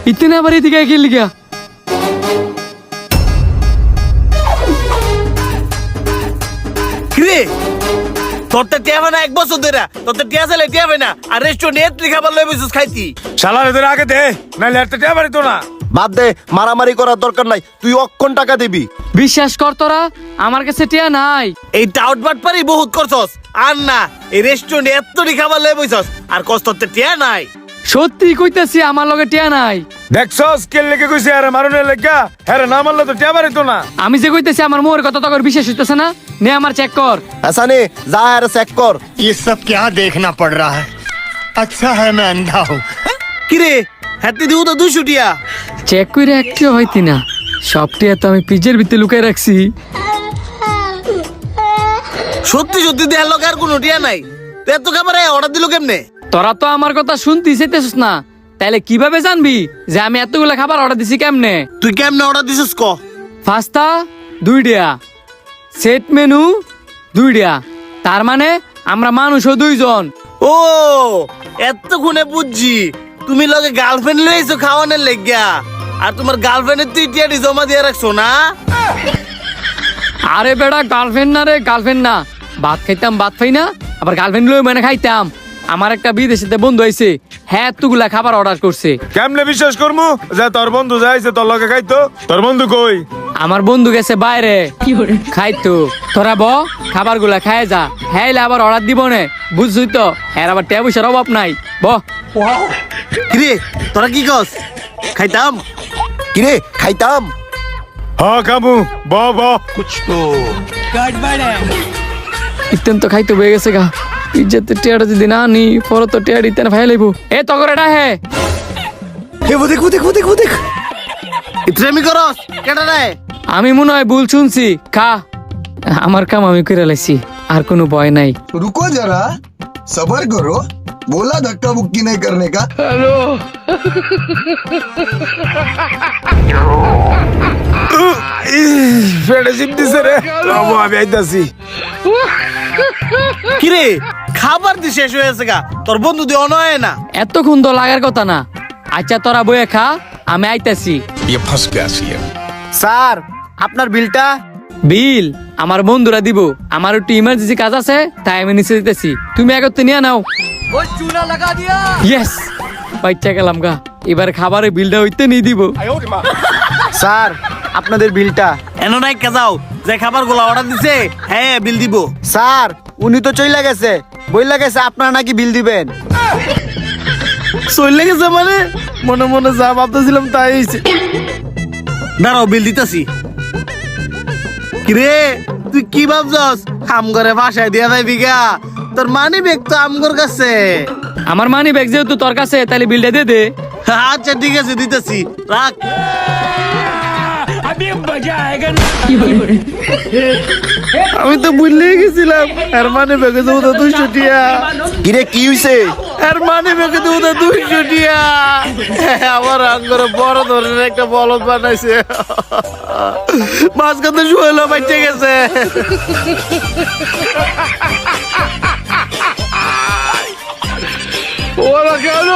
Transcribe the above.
इतने बारी दिखा खेल गया কিরে তোর তো টিয়াবে না এক বছর ধরে তোর তো টিয়া চাইলে টিয়াবে না আর রেস্টুরেন্ট খাবার লই বসে খাইতি শালারে ধরে আগে দে নাইলে একটা টিয়া বাড়ি তো না। বাদ দে, মারামারি করার দরকার নাই, তুই অক্ষণ টাকা দিবি। বিশ্বাস কর তোরা আমার কাছে টিয়া নাই। এই টাউট বাট পারি বহুত করছস আর না এই রেস্টুরেন্ট এতটি খাবার লই বসছস আর কষ্ট তোর টিয়া নাই। সত্যি কইতাছি আমার লগে টিয়া নাই। দেখছস কে লেগে কইছে আরে মারুনের লেগা হ্যাঁ না মারলে তো টিয়া বাড়ি তো না। আমি যে কইতাছি আমার মোর কথা তো করে বিশ্বাস হইতাছে না। নে আমার চেক কর। ऐसा नहीं, जा यार चेक कर। ये सब क्या देखना पड़ रहा है? अच्छा है मैं अंधा हूँ। কিরে হাতি দিও তো 200 টিয়া। চেক কইরা একটিও হইতি না। সব টিয়া তো আমি ফ্রিজের ভিতরে লুকাই রাখছি। সত্যি সত্যি দেয়ার লোক আর কোনো টিয়া নাই। তুই এত খাবার অর্ডার দিল কেমনে? তোরা তো আমার কথা শুনতেই চাইতেছিস না, তাইলে কিভাবে জানবি যে আমি এতগুলা খাবার অর্ডার দিছি কেমনে? তুই কেমনে অর্ডার দিছিস ক? পাস্তা 2 টিয়া, সেট মেনু 2 টিয়া, তার মানে আমরা মানুষও 2 জন। ও এতক্ষণে বুঝছি তুমি লগে গার্লফ্রেন্ড লইছো খাওয়ানোর লেগিয়া আর তোমার গার্লফ্রেন্ডের তুই টিয়াটি জমা দিয়ে রাখছো না। আরে বেটা গার্লফ্রেন্ড না রে, গার্লফ্রেন্ড না। ভাত খাইতাম ভাত খাই না, আবার গার্লফ্রেন্ড লই মানে খাইতাম। আমার একটা বিদেশিতে বন্ধু আইছে, হ্যাঁ এতগুলা খাবার অর্ডার করছে। কেমনে বিশ্বাস করমু যে তোর বন্ধু যাইছে তোর লগে খাইতো? তোর বন্ধু কই? আমার বন্ধু গেছে বাইরে খাইতো। তোরা ব খাবার গুলা খায় যা, হ্যাঁ আবার অর্ডার দিব না, বুঝছই তো। হ্যাঁ আবার টিয়া পয়সার অভাব নাই। ব কিরে তোরা কি কস? খাইতাম কিরে খাইতাম? হ কামু ব ব ইতেন তো খাইতে বয়ে গেছে গা। ইজ্জতে টিয়াটা যদি না নি পরে তো টিয়া দিতে না ভাই লাইব। এ তগর এটা হে এ वो देख वो देख वो देख वो देख। ইত্রেমি করস কেটা রে? আমি মনে হয় ভুল শুনছি। খা, আমার কাম আমি করে লাইছি, আর কোনো ভয় নাই। रुको जरा, सबर करो। बोला धक्का मुक्की नहीं करने का। ফেড়ে জিপ দিছে রে। তবু আমি আইতাছি। কিরে খাবার দি শেষ হয়েছে গা, তোর বন্ধু দিয়ে অনয় না। এতক্ষণ তো লাগার কথা না। আচ্ছা তোরা বয়ে খা, আমি আইতাছি। স্যার আপনার বিলটা। বিল আমার বন্ধুরা দিব, আমার একটু ইমার্জেন্সি কাজ আছে তাই আমি নিচে দিতেছি। তুমি একত্রে নিয়ে নাও। ইয়েস, বাচ্চা গেলাম গা। এবার খাবারের বিলটা হইতে নিয়ে দিব। স্যার আপনাদের বিলটা। এনো নাই কে যাও যে খাবার গুলা অর্ডার দিছে হ্যাঁ বিল দিব। স্যার উনি তো চইলা গেছে, বইলা গেছে আপনারা নাকি বিল দিবেন। চলে গেছে মানে মনে মনে যা ভাবতেছিলাম তাই হইছে। দাঁড়াও বিল দিতেছি। কিরে তুই কি ভাবছস কাম করে ভাষায় দিয়া যাইবি গা? তোর মানি ব্যাগ তো আমগর কাছে। আমার মানি ব্যাগ যেহেতু তোর কাছে, তাহলে বিলটা দে দে। আচ্ছা ঠিক আছে দিতেছি, রাখ। আমি তো ভুলেই গেছিলাম এর মানে ব্যাগে দেবো তো 200 টিয়া। কিরে কি হইছে? এর মানে ব্যাগে দেবো তো 200 টিয়া। আমার আঙ্গরে বড় ধরনের একটা বলদ বানাইছে, মাঝখানে শুয়েলো বাচ্চা গেছে। ওরা কেন